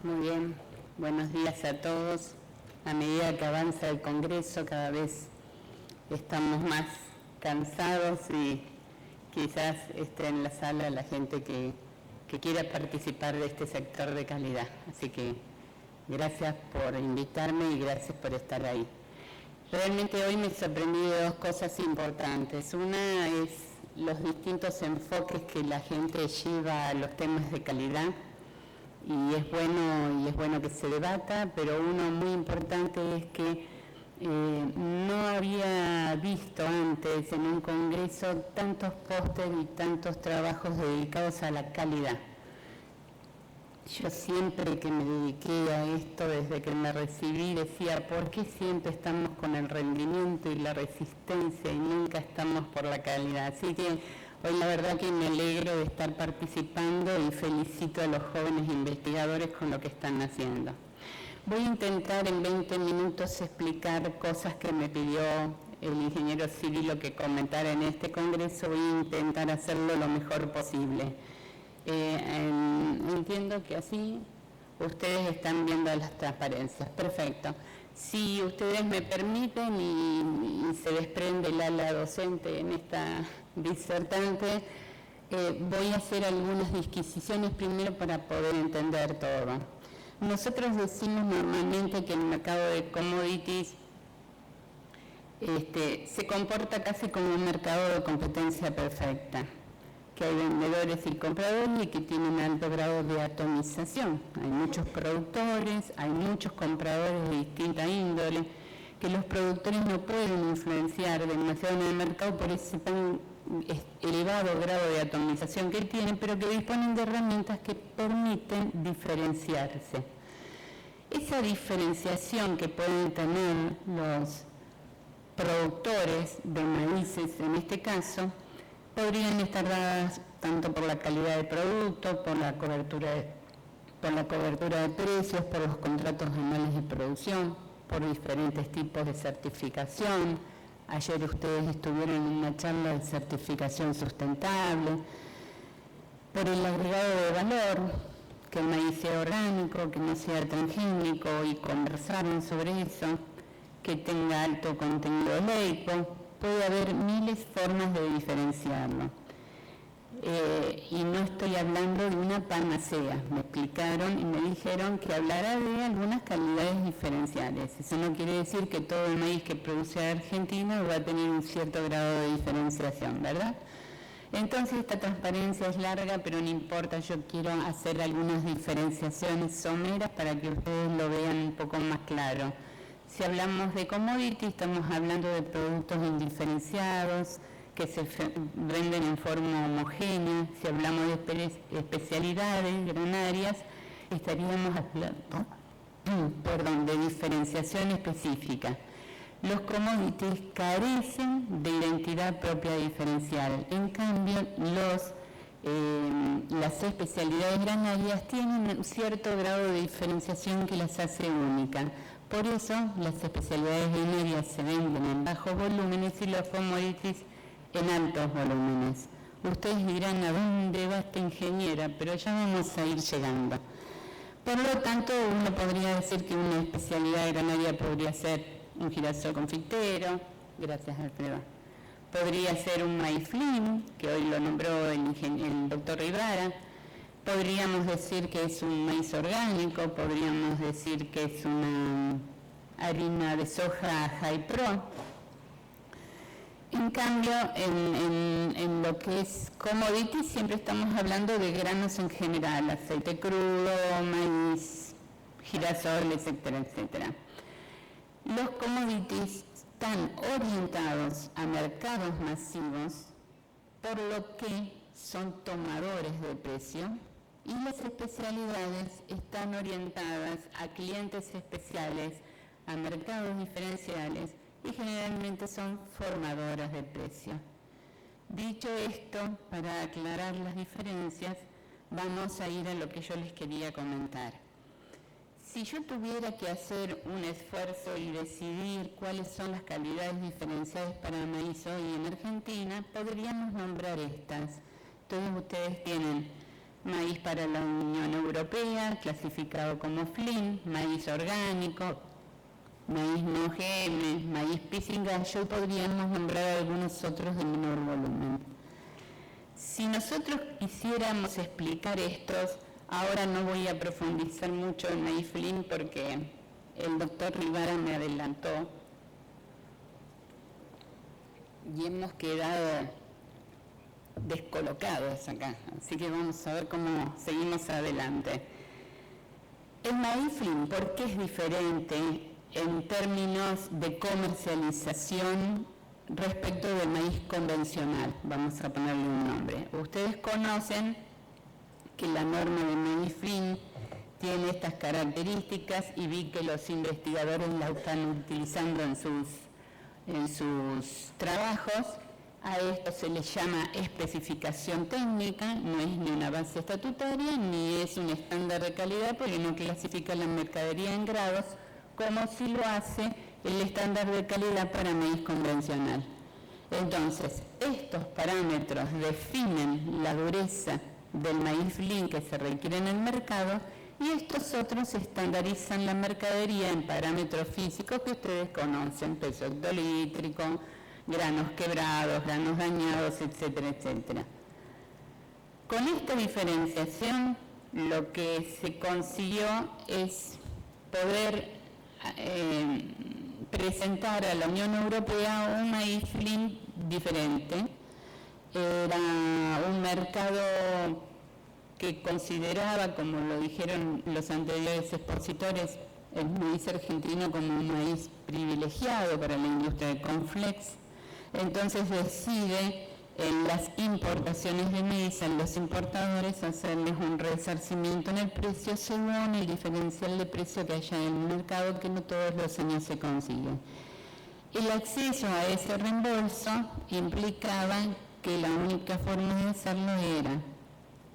Muy bien, buenos días a todos. A medida que avanza el Congreso, cada vez estamos más cansados y quizás esté en la sala la gente que quiera participar de este sector de calidad. Así que gracias por invitarme y gracias por estar ahí. Realmente hoy me sorprendí de dos cosas importantes. Una es los distintos enfoques que la gente lleva a los temas de calidad. Y es bueno que se debata, pero uno muy importante es que no había visto antes en un congreso tantos pósteres y tantos trabajos dedicados a la calidad. Yo siempre que me dediqué a esto, desde que me recibí, decía, ¿por qué siempre estamos con el rendimiento y la resistencia y nunca estamos por la calidad? Así que hoy la verdad que me alegro de estar participando y felicito a los jóvenes investigadores con lo que están haciendo. Voy a intentar en 20 minutos explicar cosas que me pidió el ingeniero Cirilo que comentara en este congreso. Voy a intentar hacerlo lo mejor posible. Entiendo que así ustedes están viendo las transparencias. Perfecto. Si ustedes me permiten y se desprende el ala docente en esta disertante, voy a hacer algunas disquisiciones primero para poder entender todo. Nosotros decimos normalmente que el mercado de commodities se comporta casi como un mercado de competencia perfecta, que hay vendedores y compradores y que tienen alto grado de atomización. Hay muchos productores, hay muchos compradores de distinta índole, que los productores no pueden influenciar demasiado en el mercado por ese tan elevado grado de atomización que tienen, pero que disponen de herramientas que permiten diferenciarse. Esa diferenciación que pueden tener los productores de maíces, en este caso, podrían estar dadas tanto por la calidad de producto, por la cobertura de precios, por los contratos anuales de producción, por diferentes tipos de certificación. Ayer ustedes estuvieron en una charla de certificación sustentable, por el agregado de valor, que el maíz sea orgánico, que no sea transgénico, y conversaron sobre eso, que tenga alto contenido oleico. Puede haber miles de formas de diferenciarlo. Y no estoy hablando de una panacea. Me explicaron y me dijeron que hablará de algunas calidades diferenciales. Eso no quiere decir que todo el maíz que produce Argentina va a tener un cierto grado de diferenciación, ¿verdad? Entonces esta transparencia es larga, pero no importa, yo quiero hacer algunas diferenciaciones someras para que ustedes lo vean un poco más claro. Si hablamos de commodity, estamos hablando de productos indiferenciados que se venden en forma homogénea. Si hablamos de especialidades granarias, estaríamos hablando de diferenciación específica. Los commodities carecen de identidad propia diferencial. En cambio, las especialidades granarias tienen un cierto grado de diferenciación que las hace únicas. Por eso, las especialidades granarias se venden en bajos volúmenes y los commodities en altos volúmenes. Ustedes dirán, ¿a dónde va esta ingeniera? Pero ya vamos a ir llegando. Por lo tanto, uno podría decir que una especialidad granaria podría ser un girasol confitero, gracias Alfredo. Podría ser un maíz flim, que hoy lo nombró el doctor Rivara. Podríamos decir que es un maíz orgánico, podríamos decir que es una harina de soja High Pro. En cambio, en lo que es commodity, siempre estamos hablando de granos en general, aceite crudo, maíz, girasol, etcétera, etcétera. Los commodities están orientados a mercados masivos, por lo que son tomadores de precio, y las especialidades están orientadas a clientes especiales, a mercados diferenciales, y generalmente son formadoras de precio. Dicho esto, para aclarar las diferencias, vamos a ir a lo que yo les quería comentar. Si yo tuviera que hacer un esfuerzo y decidir cuáles son las calidades diferenciadas para maíz hoy en Argentina, podríamos nombrar estas. Todos ustedes tienen maíz para la Unión Europea, clasificado como FLIN, maíz orgánico, maíz no GM, maíz pisingallo, y podríamos nombrar algunos otros de menor volumen. Si nosotros quisiéramos explicar estos, ahora no voy a profundizar mucho en maíz FLIN porque el doctor Rivara me adelantó y hemos quedado descolocados acá, así que vamos a ver cómo seguimos adelante. El maíz FLIN, ¿por qué es diferente en términos de comercialización respecto del maíz convencional? Vamos a ponerle un nombre. Ustedes conocen que la norma de maíz FLIN tiene estas características y vi que los investigadores la están utilizando en sus trabajos. A esto se le llama especificación técnica, no es ni una base estatutaria ni es un estándar de calidad porque no clasifica la mercadería en grados como si lo hace el estándar de calidad para maíz convencional. Entonces, estos parámetros definen la dureza del maíz FLIN que se requiere en el mercado y estos otros estandarizan la mercadería en parámetros físicos que ustedes conocen, peso hectolítrico, granos quebrados, granos dañados, etcétera, etcétera. Con esta diferenciación, lo que se consiguió es poder presentar a la Unión Europea un maíz FLIN diferente. Era un mercado que consideraba, como lo dijeron los anteriores expositores, el maíz argentino como un maíz privilegiado para la industria de cornflakes. Entonces decide en las importaciones de maíz a los importadores hacerles un resarcimiento en el precio según el diferencial de precio que haya en el mercado, que no todos los años se consigue. El acceso a ese reembolso implicaba que la única forma de hacerlo era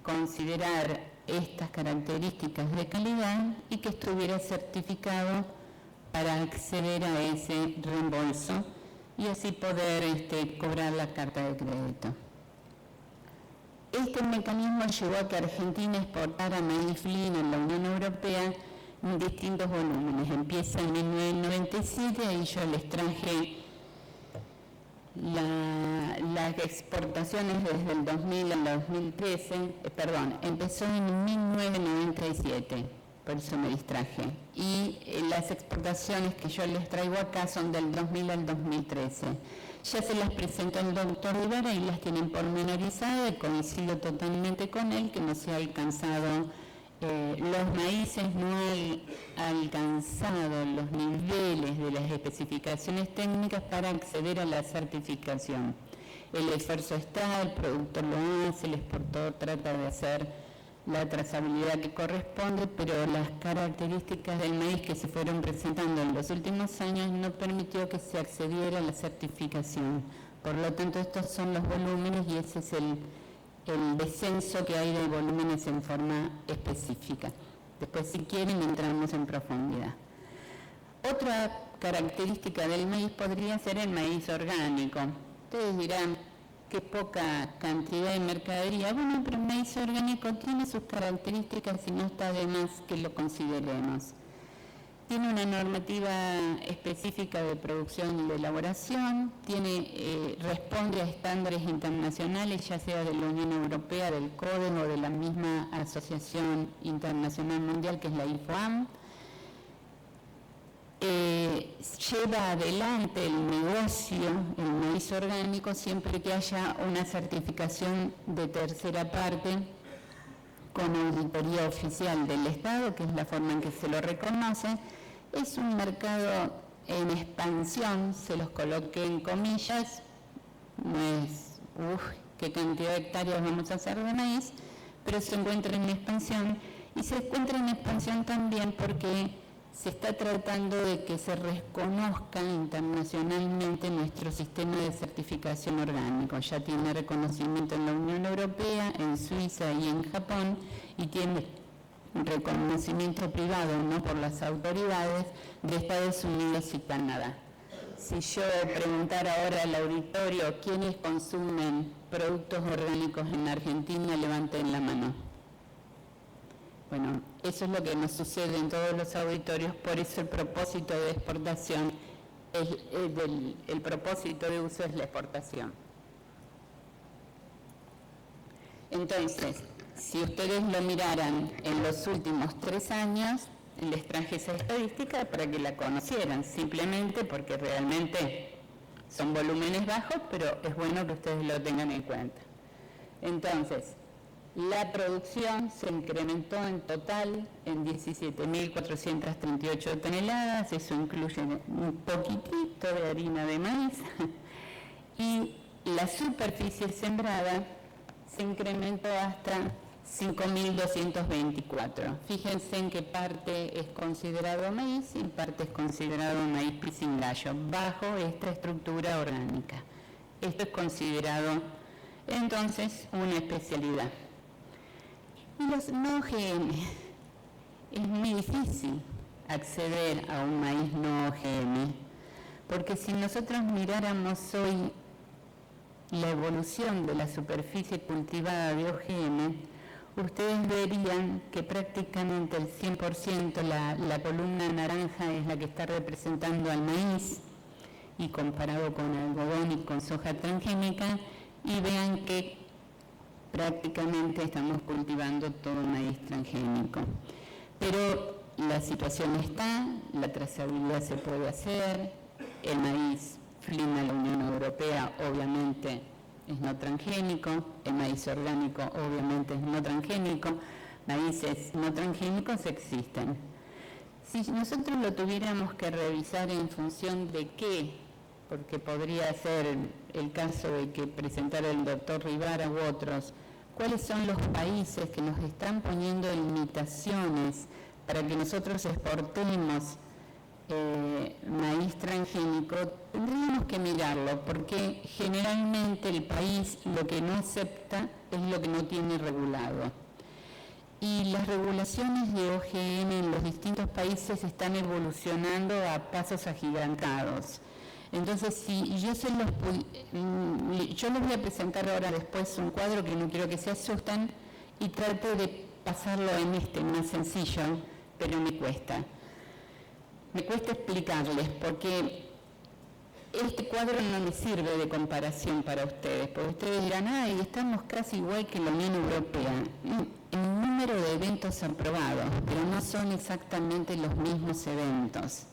considerar estas características de calidad y que estuviera certificado para acceder a ese reembolso y así poder cobrar la carta de crédito. Este mecanismo llevó a que Argentina exportara maíz FLIN en la Unión Europea en distintos volúmenes. Empieza en 1997, ahí yo les traje las exportaciones desde el 2000 al 2013, empezó en 1997, por eso me distraje. Y las exportaciones que yo les traigo acá son del 2000 al 2013. Ya se las presentó el doctor Rivara y las tienen pormenorizadas, y coincido totalmente con él que no se ha alcanzado, los maíces no han alcanzado los niveles de las especificaciones técnicas para acceder a la certificación. El esfuerzo está, el productor lo hace, el exportador trata de hacer la trazabilidad que corresponde, pero las características del maíz que se fueron presentando en los últimos años no permitió que se accediera a la certificación. Por lo tanto, estos son los volúmenes y ese es el descenso que hay de volúmenes en forma específica. Después, si quieren, entramos en profundidad. Otra característica del maíz podría ser el maíz orgánico. Ustedes dirán, qué poca cantidad de mercadería. Bueno, pero el maíz orgánico tiene sus características y no está de más que lo consideremos. Tiene una normativa específica de producción y de elaboración, responde a estándares internacionales, ya sea de la Unión Europea, del CODES o de la misma Asociación Internacional Mundial, que es la IFOAM. Lleva adelante el negocio, el maíz orgánico, siempre que haya una certificación de tercera parte con auditoría oficial del Estado, que es la forma en que se lo reconoce. Es un mercado en expansión, se los coloqué en comillas, no es, qué cantidad de hectáreas vamos a hacer de maíz, pero se encuentra en expansión, y se encuentra en expansión también porque se está tratando de que se reconozca internacionalmente nuestro sistema de certificación orgánico. Ya tiene reconocimiento en la Unión Europea, en Suiza y en Japón, y tiene reconocimiento privado, no por las autoridades de Estados Unidos y Canadá. Si yo preguntara ahora al auditorio quiénes consumen productos orgánicos en Argentina, levanten la mano. Bueno, eso es lo que nos sucede en todos los auditorios, por eso el propósito de exportación, el propósito de uso es la exportación. Entonces, si ustedes lo miraran en los últimos 3 años, les traje esa estadística para que la conocieran, simplemente porque realmente son volúmenes bajos, pero es bueno que ustedes lo tengan en cuenta. Entonces, la producción se incrementó en total en 17.438 toneladas, eso incluye un poquitito de harina de maíz, y la superficie sembrada se incrementó hasta 5.224. Fíjense en qué parte es considerado maíz y en parte es considerado maíz pisingallo, bajo esta estructura orgánica. Esto es considerado entonces una especialidad. Y los no OGM, es muy difícil acceder a un maíz no OGM, porque si nosotros miráramos hoy la evolución de la superficie cultivada de OGM, ustedes verían que prácticamente el 100%, la columna naranja es la que está representando al maíz, y comparado con algodón y con soja transgénica, y vean que prácticamente estamos cultivando todo maíz transgénico. Pero la situación está, la trazabilidad se puede hacer, el maíz FLIN a la Unión Europea obviamente es no transgénico, el maíz orgánico obviamente es no transgénico, maíces no transgénicos existen. Si nosotros lo tuviéramos que revisar en función de qué, porque podría ser el caso de que presentara el doctor Rivara u otros, cuáles son los países que nos están poniendo limitaciones para que nosotros exportemos maíz transgénico, tendríamos que mirarlo, porque generalmente el país lo que no acepta es lo que no tiene regulado. Y las regulaciones de OGM en los distintos países están evolucionando a pasos agigantados. Entonces, si yo yo les voy a presentar ahora después un cuadro que no quiero que se asusten y trato de pasarlo en más sencillo, pero me cuesta. Me cuesta explicarles porque este cuadro no me sirve de comparación para ustedes, porque ustedes dirán, ay, estamos casi igual que la Unión Europea. En número de eventos aprobados, pero no son exactamente los mismos eventos.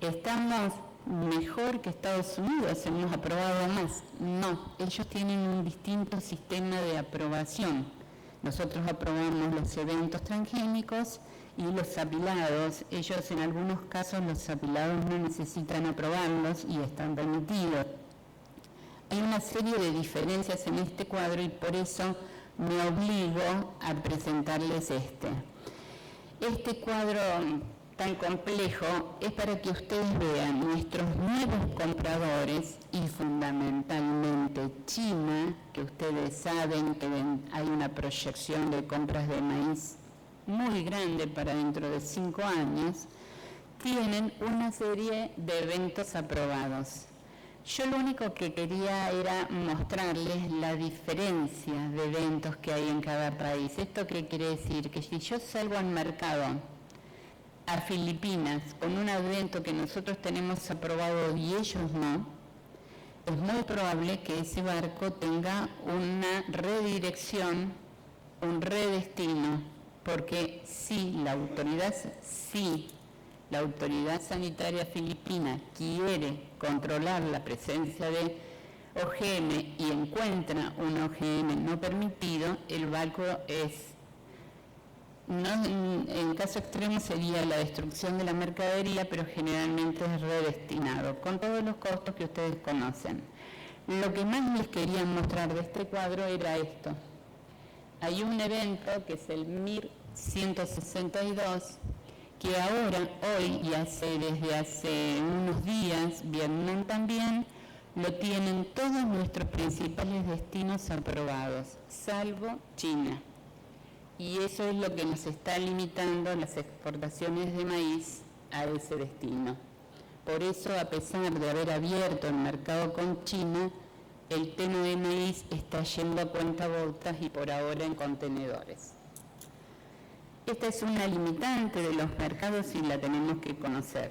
Estamos mejor que Estados Unidos, hemos aprobado más. No, ellos tienen un distinto sistema de aprobación. Nosotros aprobamos los eventos transgénicos y los apilados. Ellos en algunos casos los apilados no necesitan aprobarlos y están permitidos. Hay una serie de diferencias en este cuadro y por eso me obligo a presentarles este cuadro tan complejo es para que ustedes vean nuestros nuevos compradores y fundamentalmente China, que ustedes saben que hay una proyección de compras de maíz muy grande para dentro de 5 años, tienen una serie de eventos aprobados. Yo lo único que quería era mostrarles la diferencia de eventos que hay en cada país. ¿Esto qué quiere decir? Que si yo salgo al mercado a Filipinas con un evento que nosotros tenemos aprobado y ellos no, es muy probable que ese barco tenga una redirección, un redestino, porque si la autoridad sanitaria filipina quiere controlar la presencia de OGM y encuentra un OGM no permitido, el barco en caso extremo sería la destrucción de la mercadería, pero generalmente es redestinado, con todos los costos que ustedes conocen. Lo que más les quería mostrar de este cuadro era esto. Hay un evento que es el MIR 162, que ahora, hoy y desde hace unos días, Vietnam también, lo tienen todos nuestros principales destinos aprobados, salvo China. Y eso es lo que nos está limitando las exportaciones de maíz a ese destino. Por eso, a pesar de haber abierto el mercado con China, el tema de maíz está yendo a cuentagotas y por ahora en contenedores. Esta es una limitante de los mercados y la tenemos que conocer.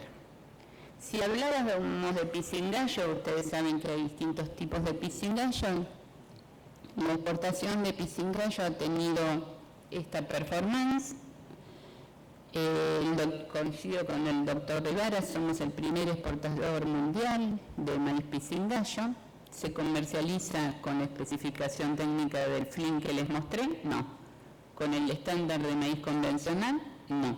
Si habláramos de pisingallo, ustedes saben que hay distintos tipos de pisingallo. La exportación de pisingallo ha tenido esta performance. Coincido con el doctor Rivara, somos el primer exportador mundial de maíz pisingallo. ¿Se comercializa con la especificación técnica del FLIN que les mostré? No. ¿Con el estándar de maíz convencional? No.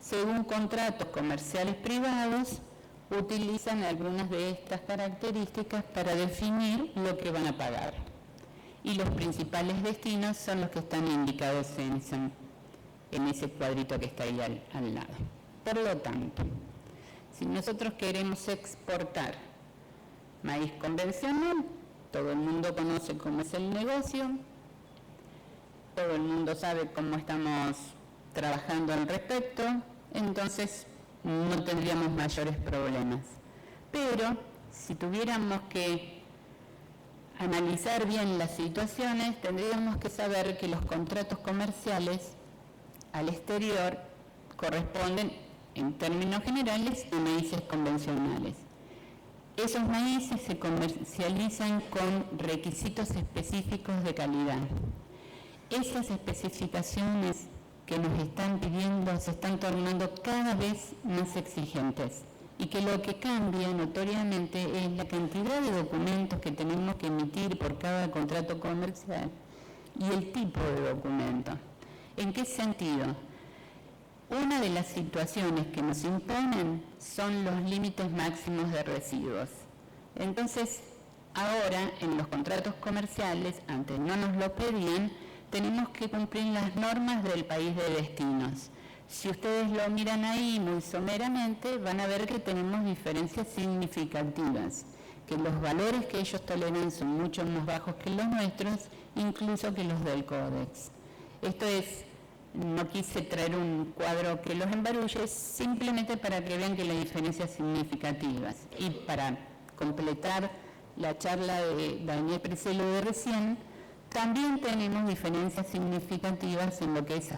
Según contratos comerciales privados, utilizan algunas de estas características para definir lo que van a pagar. Y los principales destinos son los que están indicados en ese cuadrito que está ahí al lado. Por lo tanto, si nosotros queremos exportar maíz convencional, todo el mundo conoce cómo es el negocio, todo el mundo sabe cómo estamos trabajando al respecto, entonces no tendríamos mayores problemas. Pero si tuviéramos que analizar bien las situaciones, tendríamos que saber que los contratos comerciales al exterior corresponden, en términos generales, a maíces convencionales. Esos maíces se comercializan con requisitos específicos de calidad. Esas especificaciones que nos están pidiendo se están tornando cada vez más exigentes y que lo que cambia notoriamente es la cantidad de documentos que tenemos que emitir por cada contrato comercial y el tipo de documento. ¿En qué sentido? Una de las situaciones que nos imponen son los límites máximos de residuos. Entonces, ahora en los contratos comerciales, antes no nos lo pedían, tenemos que cumplir las normas del país de destinos. Si ustedes lo miran ahí muy someramente, van a ver que tenemos diferencias significativas, que los valores que ellos toleran son mucho más bajos que los nuestros, incluso que los del Códex. Esto es, no quise traer un cuadro que los embarulle, simplemente para que vean que las diferencias significativas. Y para completar la charla de Daniel Preselo de recién, también tenemos diferencias significativas en lo que es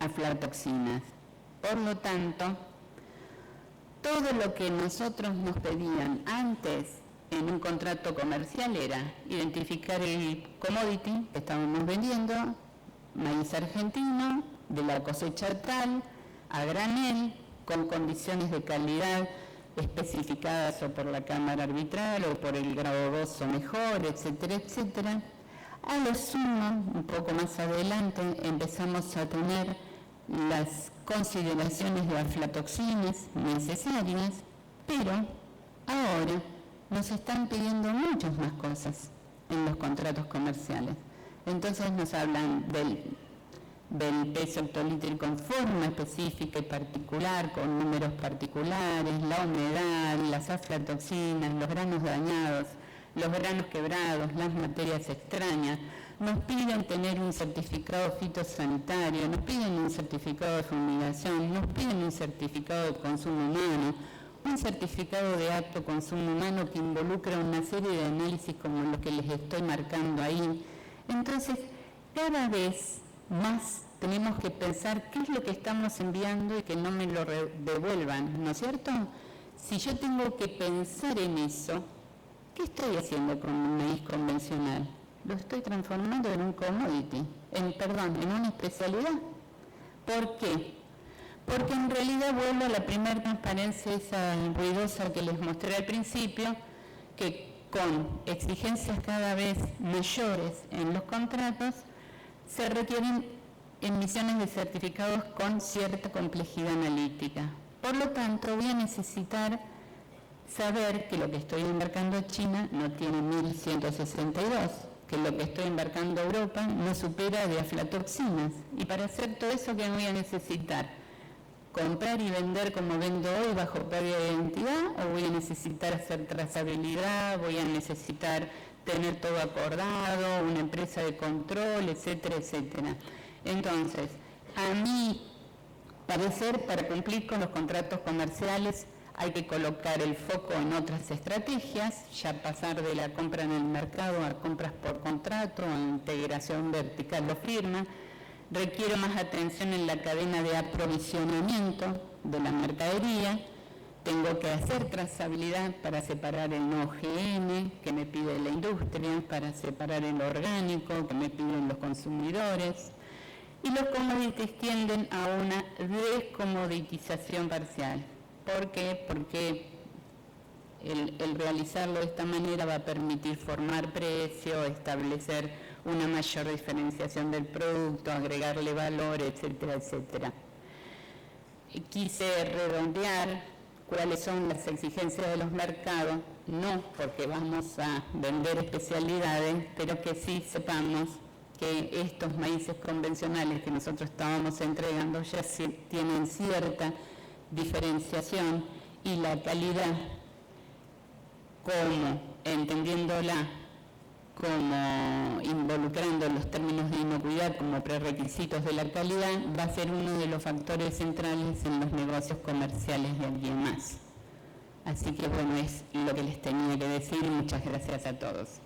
aflatoxinas. Por lo tanto, todo lo que nosotros nos pedían antes en un contrato comercial era identificar el commodity que estábamos vendiendo, maíz argentino, de la cosecha tal, a granel, con condiciones de calidad especificadas o por la Cámara Arbitral o por el grado 2 o mejor, etcétera, etcétera. A lo sumo, un poco más adelante, empezamos a tener las consideraciones de aflatoxinas necesarias, pero ahora nos están pidiendo muchas más cosas en los contratos comerciales. Entonces nos hablan del peso hectolítrico en forma específica y particular, con números particulares, la humedad, las aflatoxinas, los granos dañados, los granos quebrados, las materias extrañas. Nos piden tener un certificado fitosanitario, nos piden un certificado de fumigación, nos piden un certificado de consumo humano, un certificado de apto consumo humano que involucra una serie de análisis como los que les estoy marcando ahí. Entonces, cada vez más tenemos que pensar qué es lo que estamos enviando y que no me lo devuelvan, ¿no es cierto? Si yo tengo que pensar en eso, ¿qué estoy haciendo con un maíz convencional? Lo estoy transformando en un commodity, en una especialidad. ¿Por qué? Porque en realidad vuelvo a la primera transparencia, esa ruidosa que les mostré al principio, que con exigencias cada vez mayores en los contratos, se requieren emisiones de certificados con cierta complejidad analítica. Por lo tanto, voy a necesitar saber que lo que estoy embarcando a China no tiene 1162, que lo que estoy embarcando a Europa no supera de aflatoxinas. Y para hacer todo eso, ¿qué voy a necesitar? ¿Comprar y vender como vendo hoy bajo pérdida de identidad? ¿O voy a necesitar hacer trazabilidad? ¿Voy a necesitar tener todo acordado, una empresa de control, etcétera, etcétera? Entonces, a mi parecer, para cumplir con los contratos comerciales, hay que colocar el foco en otras estrategias, ya pasar de la compra en el mercado a compras por contrato, a integración vertical o firma. Requiero más atención en la cadena de aprovisionamiento de la mercadería. Tengo que hacer trazabilidad para separar el no OGM que me pide la industria, para separar el orgánico que me piden los consumidores. Y los commodities tienden a una descomoditización parcial. ¿Por qué? Porque el realizarlo de esta manera va a permitir formar precio, establecer una mayor diferenciación del producto, agregarle valor, etcétera, etcétera. Quise redondear cuáles son las exigencias de los mercados, no porque vamos a vender especialidades, pero que sí sepamos que estos maíces convencionales que nosotros estábamos entregando ya tienen cierta diferenciación y la calidad, como entendiéndola como involucrando los términos de inocuidad como prerequisitos de la calidad, va a ser uno de los factores centrales en los negocios comerciales de alguien más. Así que bueno, es lo que les tenía que decir y muchas gracias a todos.